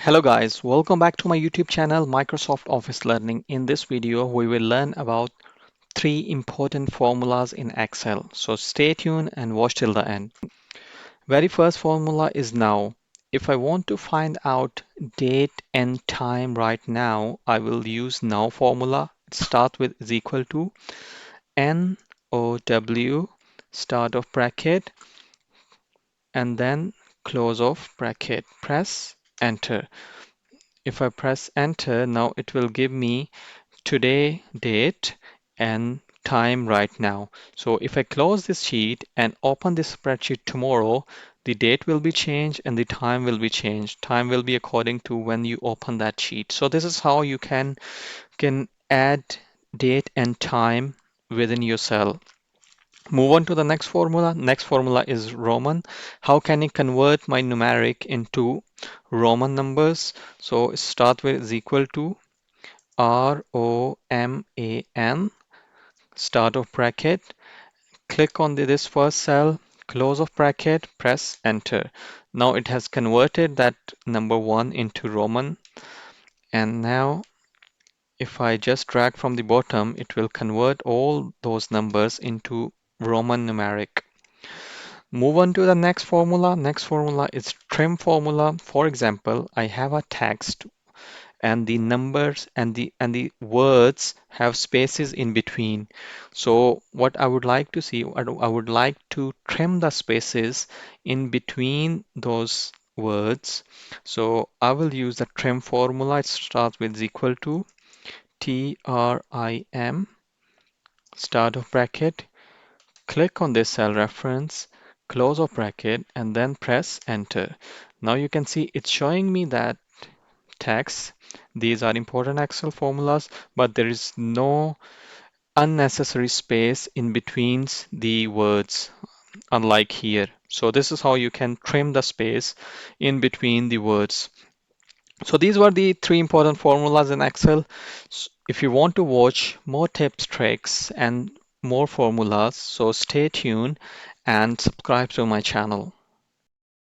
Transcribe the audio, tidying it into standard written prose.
Hello guys, welcome back to my YouTube channel Microsoft Office Learning. In this video, we will learn about three important formulas in Excel. So stay tuned and watch till the end. Very first formula is now. If I want to find out date and time right now, I will use now formula. Start with is equal to NOW, start of bracket, and then close of bracket. Press enter. If I press enter, now it will give me today date and time right now. So if I close this sheet and open this spreadsheet tomorrow, the date will be changed and the time will be changed. Time will be according to when you open that sheet. So this is how you can add date and time within your cell. Move on to the next formula. Next formula is Roman. How can I convert my numeric into Roman numbers? So start with is equal to ROMAN, start of bracket, click on this first cell, close of bracket, press enter. Now it has converted that number 1 into Roman, and now if I just drag from the bottom, it will convert all those numbers into Roman numeric. Move on to the next formula. Next formula is trim formula. For example, I have a text and the numbers and the words have spaces in between. So what I would like to see, I would like to trim the spaces in between those words. So I will use the trim formula. It starts with equal to TRIM, start of bracket, click on this cell reference, close of bracket, and then press enter. Now you can see it's showing me that text. These are important Excel formulas, but there is no unnecessary space in between the words, unlike here. So this is how you can trim the space in between the words. So these were the three important formulas in Excel. If you want to watch more tips, tricks, and more formulas, so stay tuned and subscribe to my channel.